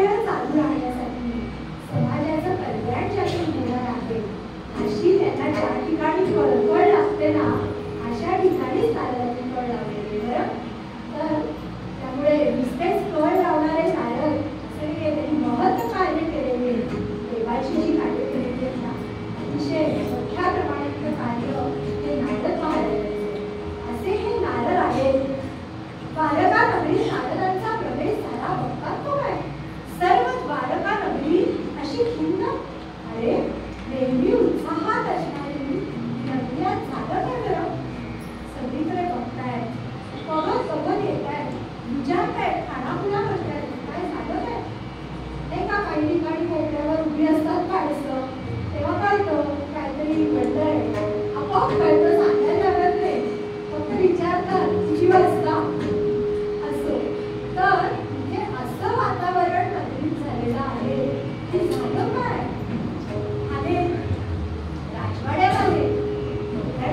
वेळ चालू राहण्यासाठी समाजाचं कल्याण ज्यातून होणार आहे अशी त्यांना ज्या ठिकाणी कळकळ लागते ना अशा ठिकाणी नारळाची कळ लावलेली बरं. तर त्यामुळे नुसतेच कळ लावणारे नारळ असे त्यांनी महत् कार्य केलेले देवाची जी कार्य केलेली आहेत ना अतिशय मोठ्या प्रमाणात कार्य हे नारद महाराजांचे असे हे नारळ आहेत. द्वारका नगरी नारदांचा प्रवेश झाला बघतात तो काय सर्व द्वारका नगरी अशी खिन्न. अरे नेहमी उत्साहात असणारी नगरीला झालं काय बरं. सगळीकडे बघताय बघत बघत येत आहे विचारताय खानापुरा करताय काय झालं काय नाही का. काही ठिकाणी कोपऱ्यावर उभी असतात माणसं तेव्हा कळतं काहीतरी घडतंय आपोआप कळतं सांगायला लागत नाही फक्त विचारतात तुझी वाजता असं. तर हे असं वातावरण नगरीत झालेलं आहे हे झालं काय. आणि राजवाड्यामध्ये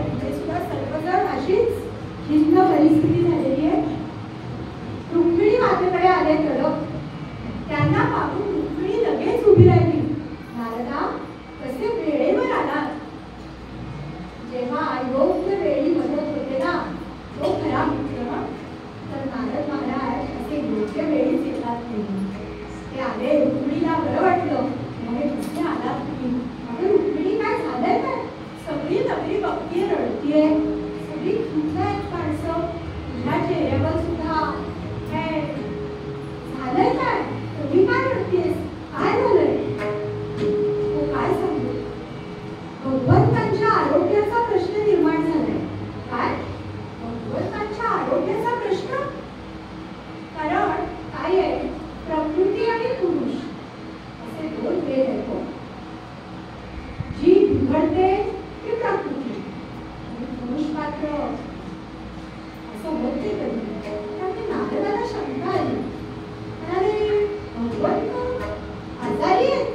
तिथे सुद्धा सर्वजण अशीच खिन्न परिस्थिती झालेली आहे. रुक्मिणी मातेकडे आले कडक त्यांना पाहून रुक्मिणी लगेच उभी राहिली. नारदा कसे वेळेवर आलात. जेव्हा योग्य वेळी मदत होते ना तो खरा मित्र. तर नारद महाराज असे योग्य वेळीच येतात ते आले. रुक्मिणीला बरं वाटलं म्हणजे कसे आलात तुम्ही. अगं रुक्मिणी काय झालंय काय. सगळी नगरी बघतीये रडतीये सगळी खिन्न आहेत माणसं. तुझ्या चेहऱ्यावर सुद्धा काय झालंय काय तुम्ही काय रडतीयेस काय झालंय. तो काय सांगू भगवंतांच्या आरोग्याचा प्रश्न निर्माण झालाय. काय भगवंतांच्या आरोग्याचा प्रश्न. कारण काय आहे प्रकृती आणि पुरुष असे दोन वेद आहेत. जी बिघडते ती प्रकृती आणि पुरुष मात्र असं होते कधी. त्यामुळे नारदाला शंका आली अरे भगवंत आजारी आहेत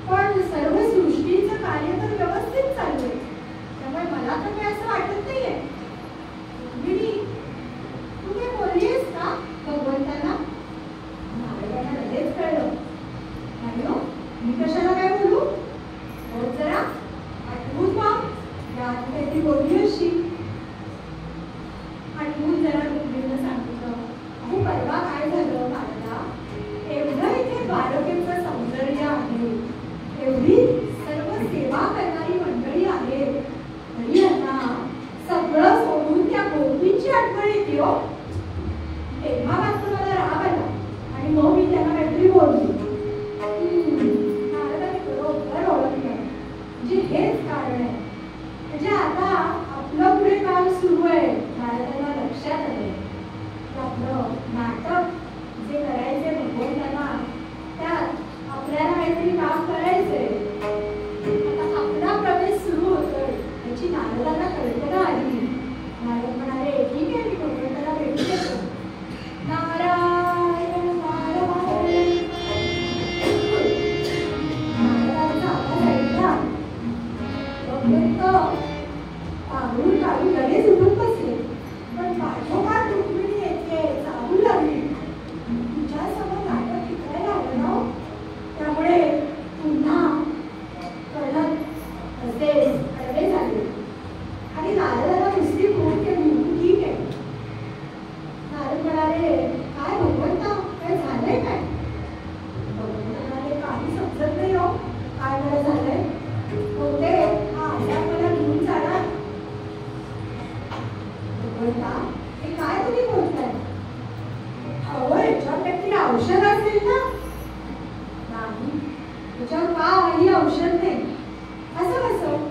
पण सर्व सृष्टीचं कार्य तर व्यवस्थित चालू आहे त्यामुळे मला तर काही असं वाटत नाहीये. रुक्मिणी तू काय बोललीस का भगवंतांना. नारदांना लगेच कळलं नाही हो मी कशाला काय बोलू. हो जरा आठवून मग यात काहीतरी बोलली अशी. आठवून जरा रुक्मिणीनं सांगितलं अहो परवा काय झालं नारदा एवढं इथे द्वारकेचं सौंदर्य आहे एवढी सर्व सेवा करणारी मंडळी आहेत तरी यांना सगळं सोडून त्या गोपींची आठवण येते हो. तेव्हा मात्र मला राग आला आणि मग मी त्यांना काहीतरी बोलली. नारदाने बरोबर ओळखलं म्हणजे हेच कारण आहे. म्हणजे आता आपलं पुढे काम सुरू आहे. नारदाला लक्षात आलं आपलं नाटक जे करायचे भगवंतांना त्यात आपल्याला काहीतरी काम करायचंय. आता आपला प्रवेश सुरू होतोय याची नारदाला कल्पना आली. नारद म्हणाले ठीक आहे मी भगवंताला भेटू शकतो. नारायण नारायण नारदाचा आवाज ऐकला भगवंत पाहून काढून लगेच उठून बसले पण पाठोपाठ रुक्मिणी येते चालू लागली. तुझ्या समोर नाटक शिकायला आलं ना त्यामुळे पुन्हा कळत असे कडवे झाले आणि नारदाला नुसती फोन केली ठीक आहे. नारद म्हणाले काय भगवंता काय झालंय काय. भगवंत म्हणाले काही समजत नाही हो काय मला झालंय. होते हा आजार मला घेऊन जाणार. भगवंता हे काय तुम्ही बोलताय. अहो याच्यापैकी औषध असेल ना. नाही तुझ्यावर काही औषध नाही. असं कसं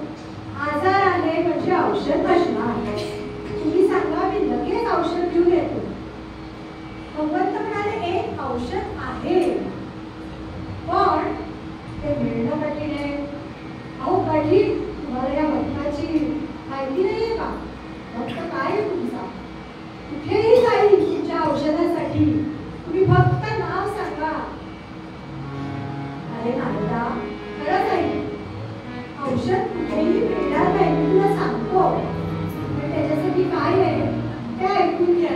आजार आहे म्हणजे औषध नसणार. तुम्ही सांगा मी लगेच औषध घेऊन येतो. भगवंत म्हणाले एक औषध आहे पण ते मिळणं कठीण आहे. अहो कठीण तुम्हाला या भक्ताची माहिती नाहीये का. भक्त काय आहे तुमचा कुठेही जाईल तुमच्या औषधासाठी तुम्ही फक्त नाव सांगा. अरे नारदा खरंच आहे औषध कुठेही मिळणार नाही मी तुला सांगतो पण त्याच्यासाठी काय आहे ते ऐकून घ्या.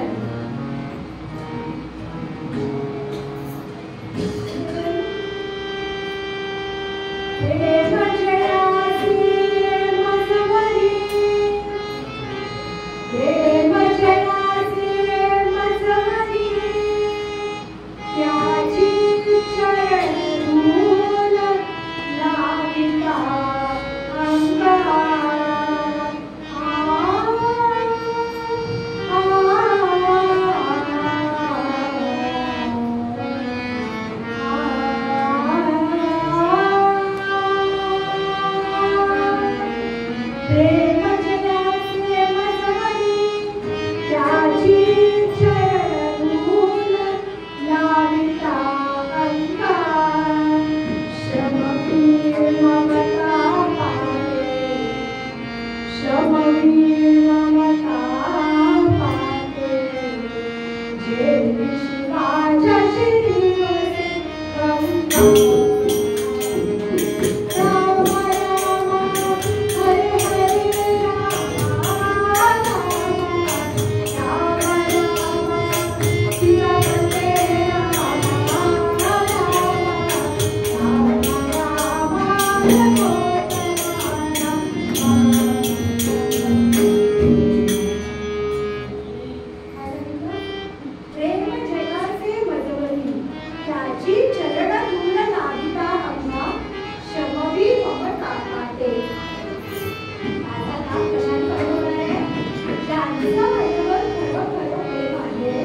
ज्यांचा माझ्यावर खरं खरं प्रेम आहे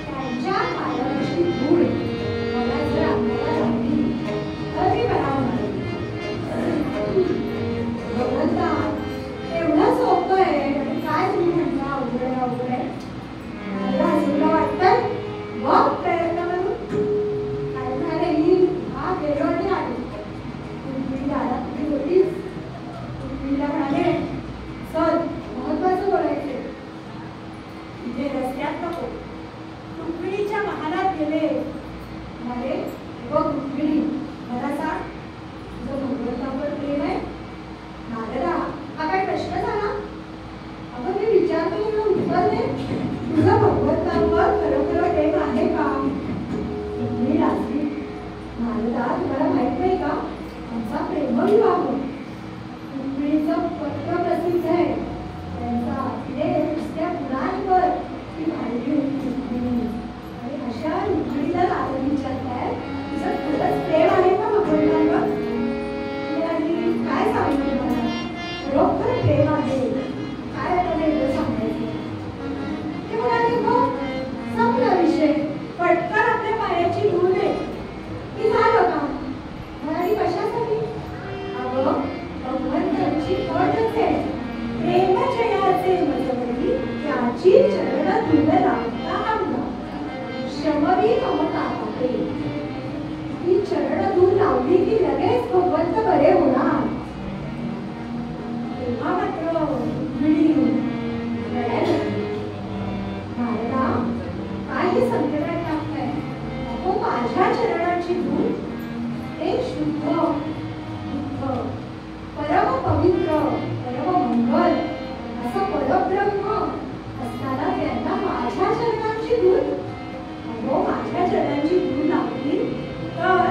त्यांच्या पायाची धूळ मला जर अंगाला लागली तर मी बरा होणार. भगवंता एवढं सोपं आहे आणि काय तुम्ही म्हणता अवघड आहे अवघड आहे. मला असं वाटतं बघ प्रयत्न करून काय म्हणाले ही हा गेलो आणि आली. तुम्ही दादा तुम्ही होतीच. तुम्हीला म्हणाले सर महत्वाचं बोलायचे इथे रस्त्यात नको. रुक्मिणीच्या महालात गेले म्हणाले बघ रुक्मिणी मला सांग तुझं भगवंतावर प्रेम आहे. नारदा हा काय प्रश्न झाला. अगं मी विचारतो तुला उत्तर दे. तुझं भगवंतावर खरोखर प्रेम आहे का. रुक्मिणी लाजली. नारदा तुम्हाला माहित नाही का आमचा प्रेमविवाह. रुक्मिणीचं पत्र प्रसिद्ध आहे. त्यांचा तिने नुसत्या गुणांवर ती वाढली होती रुक्मिणी. आणि अशा रुक्मिणीला नारद विचारताय तुझं खरंच प्रेम आहे का भगवंतावर. काय सांगू तुम्हाला खरोखर प्रेम आहे. काय आता वेगळं सांगायचं. ते म्हणाले मग संपला विषय. पटकन आपल्या पायाची धूळ दे की झालं का. म्हणाली कशासाठी. अगं भगवंताची अटच आहे प्रेम जयाचे मजवरी त्याची चरण धूळ लावता अंगा शमरी ममता पापे. ती चरण धूळ लावली की लगेच भगवंत बरे होणार. तेव्हा मात्र रुक्मिणी रडायला लागली. नारदा काय हे संकटात टाकताय. अहो माझ्या चरणाची धूळ ते शुद्ध बुद्ध परम पवित्र परम मंगल असं परब्रह्म असताना त्यांना माझ्या चरणांची धूळ. अहो माझ्या चरणांची धूळ लावली तर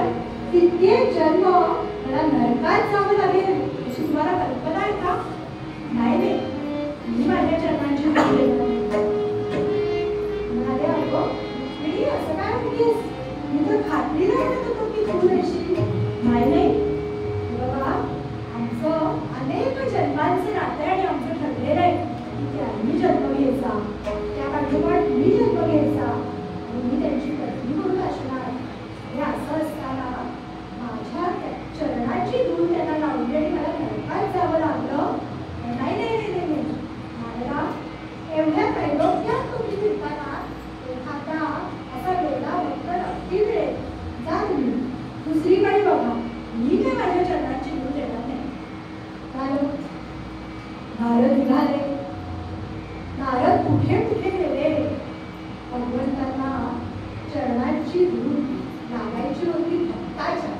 कित्येक जन्म मला नरकात जावं लागेल अशी तुम्हाला कल्पना आहे का. नाही नाही मी माझ्या चरणांची धूळ म्हणाले. अगो रुक्मिणी असं काय म्हणतेस. मी तर खात्री नाही म्हणत होतो की धूळ येशील. नाही नाही बघा आमचं अनेक जन्मांचे नाते आणि आमचं ठरलेलं आहे की त्यांनी जन्म घ्यायचा त्या पाठोपाठ मी जन्म घ्यायचा मी त्यांची पत्नी म्हणून असणार. हे असं असताना माझ्या चरणाची धूळ त्यांना लावली आणि मला नरकात जावं लागलं. नाही नाही नाही नाही मला एवढ्या त्रैलोक्यात तुम्ही फिरताना एखादा असा वेगळा भक्त नक्की मिळेल. जा तुम्ही दुसरीकडे बघा. मी काय माझ्या चरणाची धूळ देणार नाही. नारद निघाले. नारद कुठे कुठे गेले. भगवंतांना चरणाची धूळ लागायची होती भक्ताच्या.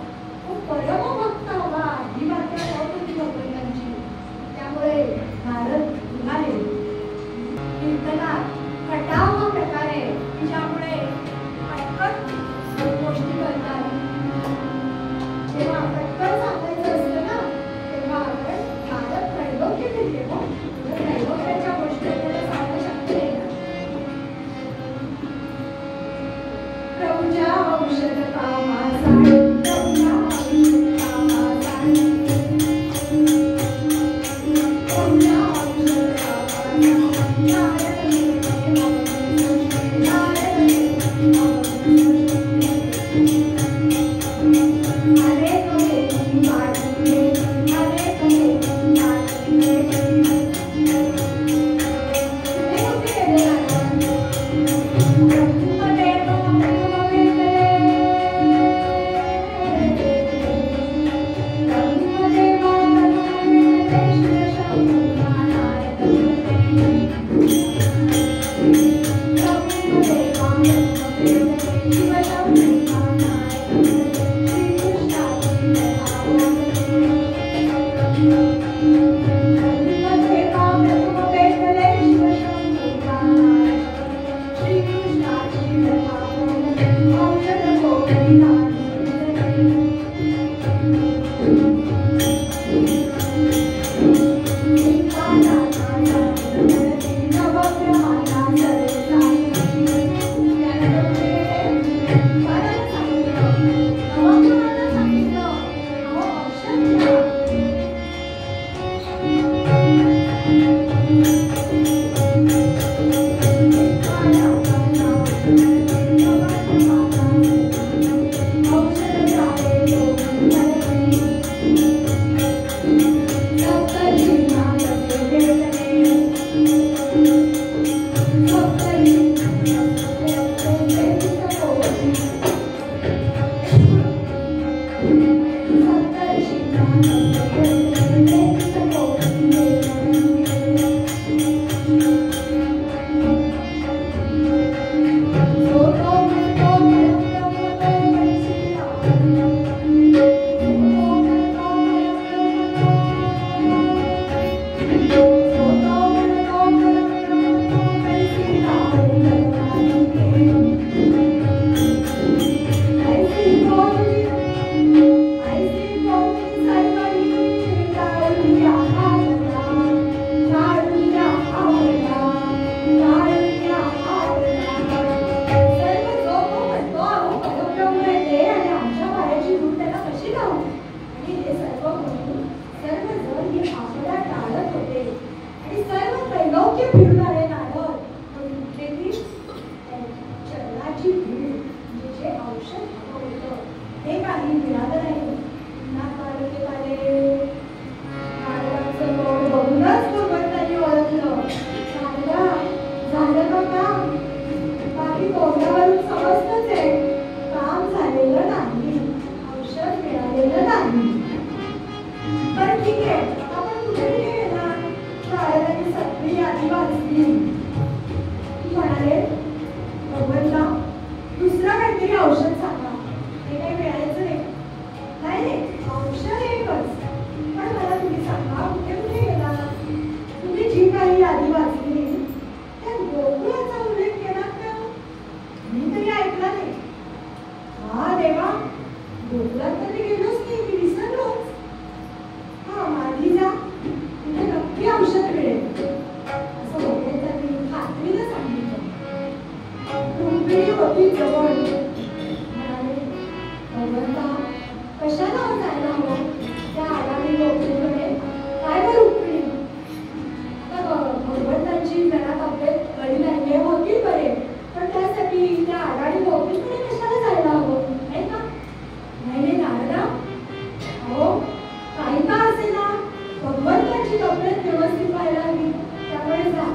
परम भक्त हवा ही मात्र होती भगवंतांची. त्यामुळे नारद निघाले. कीर्तनात खटाव हा प्रकार आहे की ज्यामुळे पटकन गोष्टी करतात. जेव्हा पटकन सांगायचं असतं ना तेव्हा आपण नारद त्रैलोक्य फिरले. मग त्रैलोक्याच्या गोष्टी आपल्याला सांगणं शक्य आहे ना. प्रभूच्या औषध कामासाठी प्रभूच्या औषध कामासाठी बाकी तोंडावरून समजतच आहे, काम झालेलं नाही, औषध मिळालेलं नाही. पण ठीक आहे, आपण कुठे गेला शाळेला सगळी यादी वाचली. म्हणाले भगवंता दुसरं काहीतरी औषध सांगा. हे काही मिळायचं नाही. औषध एकच, पण मला तुम्ही सांगा कुठे कुठे गेला. तुम्ही जी काही यादी वाचली त्या गोकुळाचा उल्लेख केला का? मी तरी ऐकला नाही. हा देवा, गोकुळात तरी गेलोच नाही, मी विसरलोच. हा मागे जा, तिथे नक्की औषध मिळेल असं होते. त्यांनी खात्रीला सांगितलं. रुक्मिणी होती जवळ. म्हणाले भगवंता कशाला जायला हवं त्या आगामी गोकुळकडे? काय बरं रुक्मिणी, आता भगवंतांची जरा तब्येत बरी नाही होती बरे, पण त्यासाठी त्या आगामी गोकुळकडे कशाला जायला हवं नाही का? नाही नारदा, अहो काही का असे ना, भगवंतांची तब्येत व्यवस्थित व्हायला हवी, त्यामुळे जा.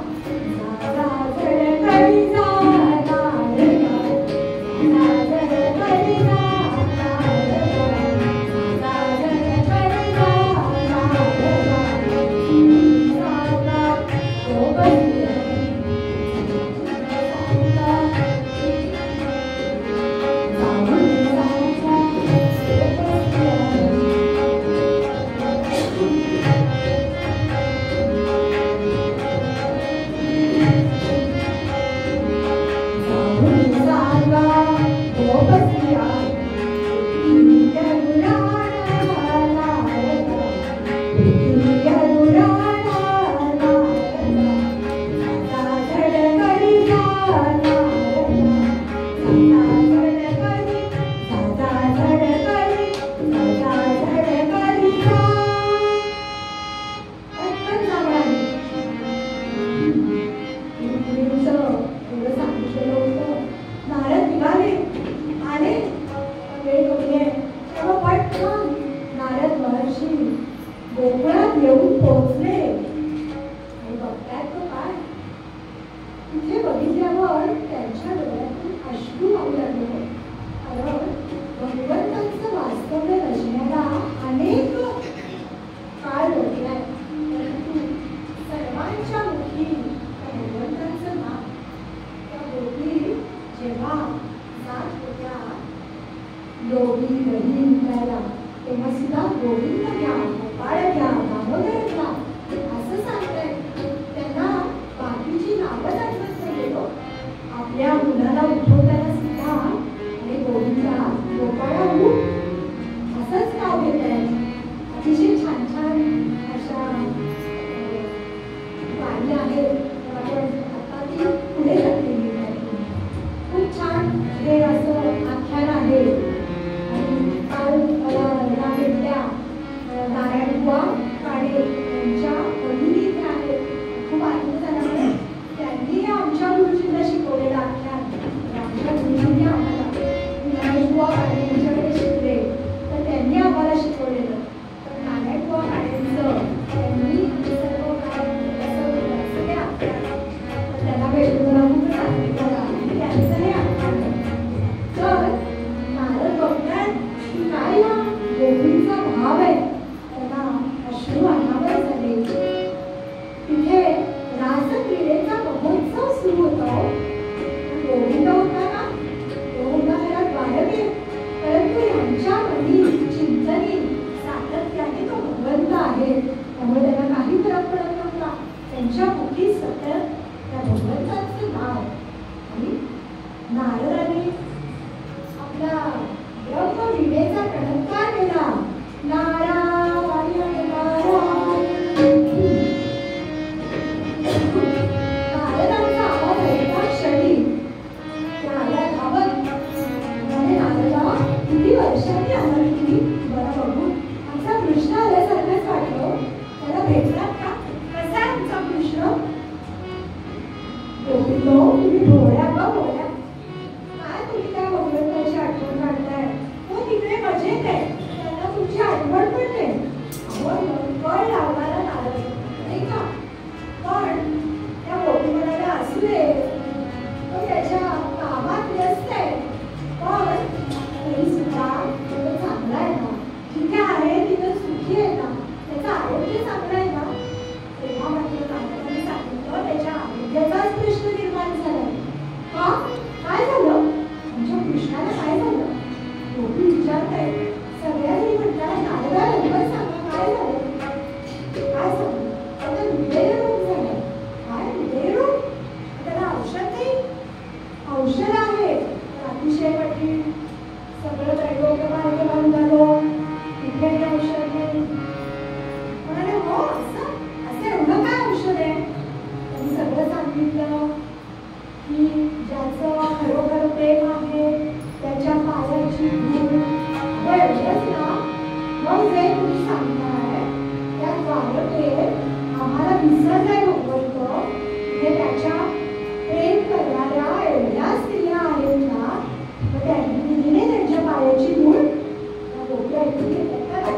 पायाची धूळ त्या गोपी ऐकून घेतल्या का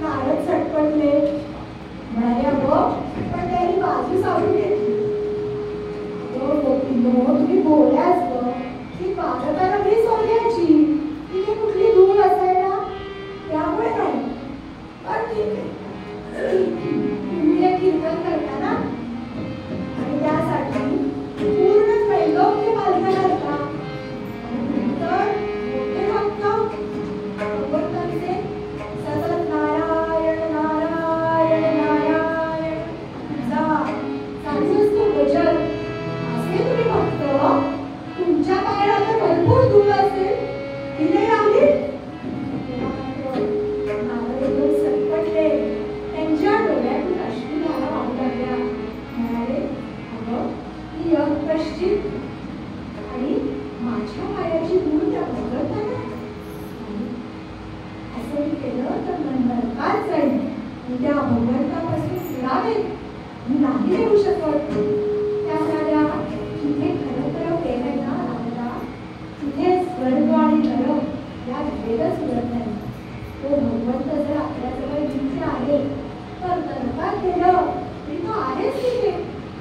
नारद चटपटले, म्हणाले अगं पण त्यांनी बाजू सावरून घेतली. तुम्ही बोलाच ग, ती पादकाला मी सोन्याची, तिथे कुठली धूळ असायला, त्यामुळे नाही. पण ठीक आहे, तुम्ही एक कीर्तन करता ना आणि त्यासाठी पूर्ण त्रैलोक्य पालखा घालता तर मोठे भक्त भगवंतांचे सतत नारायण नारायण नारायण चालू असतो गजर. असे तुम्ही भक्त तुमच्या पायाला तर भरपूर धूळ असेल, तिथे आली. नारद एकदम सटपटले, त्यांच्या डोळ्यातून अश्रुधारा वाहू लागल्या. म्हणाले अगं ती अकश्चित आणि माझ्या पायाची धूळ त्या भगवंताला, असं मी केलं तर नरकात जाईल. त्या भगवंतापासून फिरावे मी नाही देऊ शकत. त्या म्हणाल्या तिथे खरं तर केलंय ना राधा, तिथे स्वर्ग आणि नरक या भेदच उरत नाही. तो भगवंत जर आपल्याजवळ जिथे आहे तर नरकात गेलं तरी तो आहेच तिथे,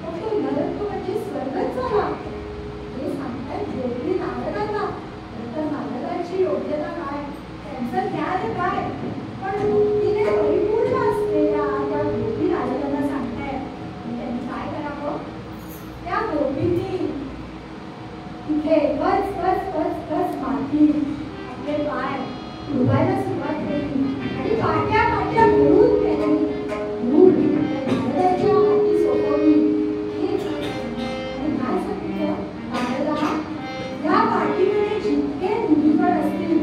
मग तो नरक म्हणजे स्वर्गच झाला. हे सांगतायत गोपी नारदांना. तर नारदांची योग्यता काय, त्यांचं ज्ञान काय, पण भक्तीने परिपूर्ण असलेल्या त्या गोपी नारदांना सांगतायत. त्यांनी काय करावं, त्या गोपींनी तिथे कच कच कच कच माती आपले पाय डुबायला सुरुवात केली आणि पाट्या पाट्या भरून त्यांनी धूळ नारदांच्या हाती सोपवली. आणि काय सांगितलं नारदा, या पाठीमध्ये जितके धुळीकण असतील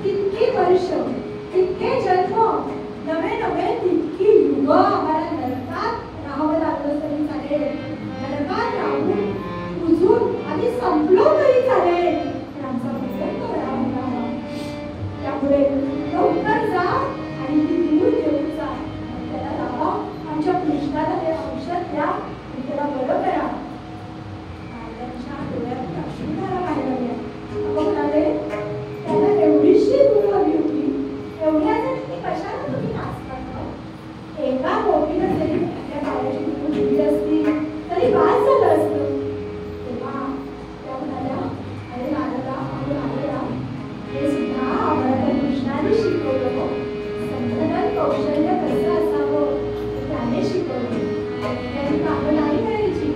तितकी वर्ष, तितके जन्म, नवे नवे तितकी युग आम्हाला नरकात राहावं लागलं तरी चालेल, नरकात राहून उजून आम्ही संपलो तरी चालेल, पण आमचा भगवंत राहावा. त्यामुळे लवकर जा आणि ती धूळ घेऊन जा, त्याला लावा, आमच्या कृष्णाला हे औषध द्या आणि त्याला बरं करा. नारदांच्या डोळ्यात अश्रुधारा व्हायला लागल्या. अगं म्हणाले त्याला एवढीशी धूळ हवी होती, एवढ्यासाठी ती कशाला तुम्ही नाचतात? एका गोपीनं जरी आपल्या पायाची धूळ दिली असती तरी बास झालं असतं. तेव्हा त्या म्हणाल्या अरे नारदा, अगं नारदा, हे सुद्धा आम्हाला त्या कृष्णाने शिकवलं. संतन कौशल्य कसं असावं त्याने शिकवलं. त्याची कामं नाही करायची.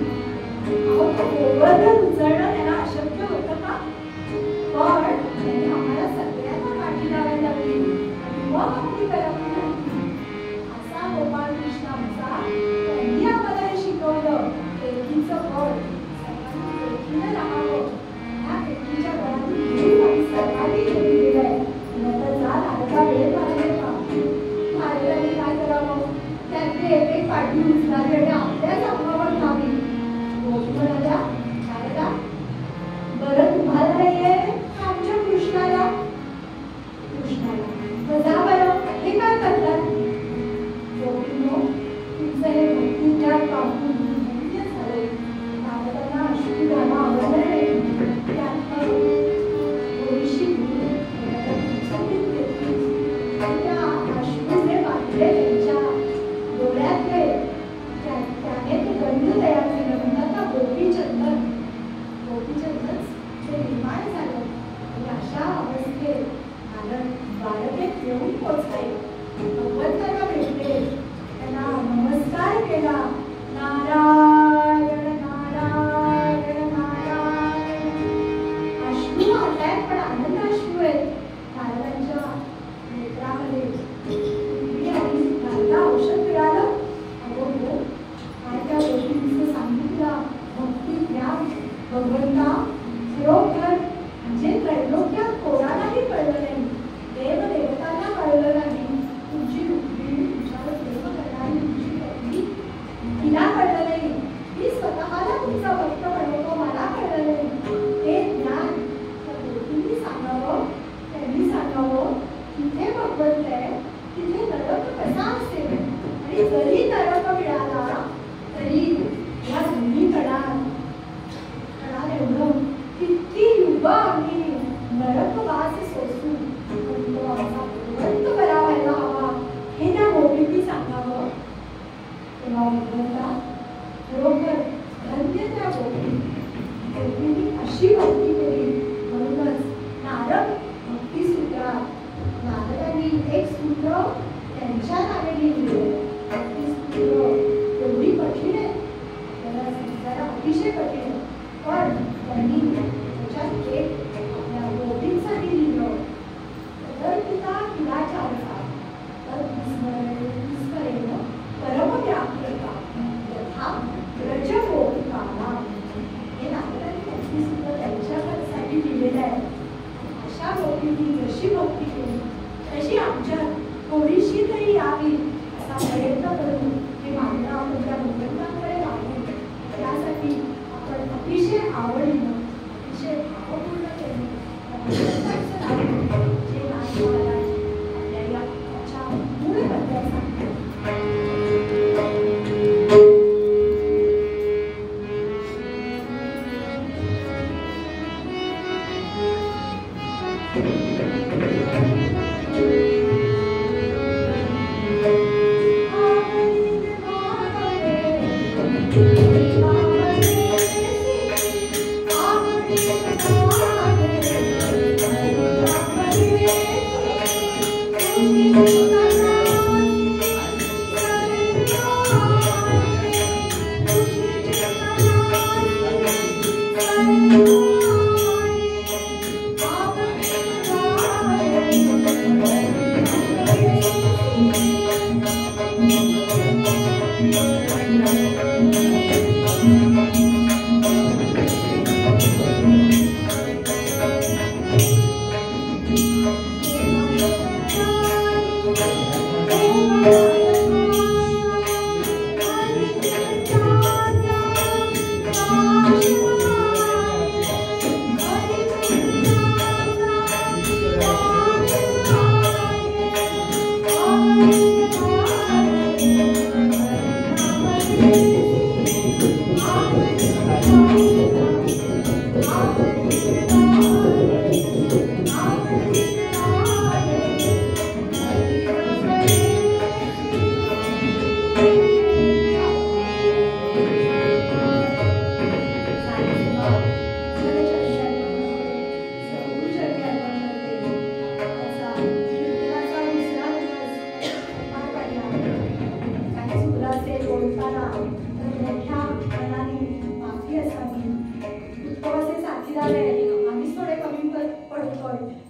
अहो गोवर्धन उचलणं त्याला अशक्य होतं का? पण त्याने आम्हाला सगळ्यांना काठी लावायला लागली आणि मग आपली करमणूक झाली. असा गोपाळ कृष्ण आमचा, त्यांनी आम्हाला हे शिकवलं. एकीचं फळ सर्वांनी एकीनं राहावं. ह्या एकीच्या गळातून धूळ आणि सर्वांनी घेऊन गेलंय. नंतर जा नारदा, वेळ मारले का? नारदांनी काय करावं, त्यातली एक एक काठी उचलावी आणि आपल्याच अंगावर लावली. गोपी म्हणाल्या नारदा, बरं तुम्हाला नाहीये आमच्या कृष्णाला? कृष्णाला मग जा बरं, हे काय करतात? गोपींनो, तुमचं हे भक्तीच्या पाहून धन्य झालंय. नारदांना अश्रुधारा आवडल्या नाही. त्यात थोडीशी धूळ उचलून घेतली. त्या अश्रूचे वाटले त्यांच्या डोळ्यातले, त्याने ते गंध तयार केलं. म्हणतात ना गोपीचंदन. गोपीचंदन जे निर्माण झालं आणि अशा अवस्थेत द्वारकेत येऊन पोचले. भगवंतांना भेटले, त्यांना नमस्कार केला. नारायण नारायण नारायण. अश्रू आलाय पण आनंद अश्रू आहेत नारदांच्या नेत्रामध्ये. आणि नारदा औषध मिळालं. अगो हो, काय त्या गोष्टींचं सांगितलं. भक्ती ज्ञान भगवंता खरोखर म्हणजे त्रैलोक्यात कोणालाही कळलं नाही, देव देवतांना कळलं नाही. तुमची रुक्मिणी, तुमच्यावर प्रेम करणारी तुमची पत्नी, तिला कळलं नाही. मी स्वतःला तुमचा भक्त बनवतो, मला कळलं नाही. हे ज्ञान त्या गोष्टींनी सांगावं, त्यांनी सांगावं. तिथे भगवंत आहे, तिथे नरक कसा असेल, आणि जरी नरक मिळाला तरी या दोन्ही कणात एवढं अतिशय कठीण आहे. पण त्यांनी त्याच्यात एक आपल्या गोपींसाठी लिहिलं, तर पिता तुला चालता तर विस्मरेण परमव्याकृता यथा व्रज गोपिकाला. हे नाटकाने त्यांनी सुद्धा त्यांच्यासाठी लिहिलेलं आहे. अशा गोपींनी जशी भक्ती केली तशी आमच्यात थोडीशी तरी यावी असा प्रयत्न करून हे मागणं आपण त्या भगवंतांकडे मागू. त्यासाठी आपण अतिशय आवडीनं अतिशय भावपूर्णतेने भगवंताचं नाव जे नाथ महाराज आपल्याला त्याच्या मूळ बद्दल सांगतात. आम्हीच थोडे कमी पडतोय.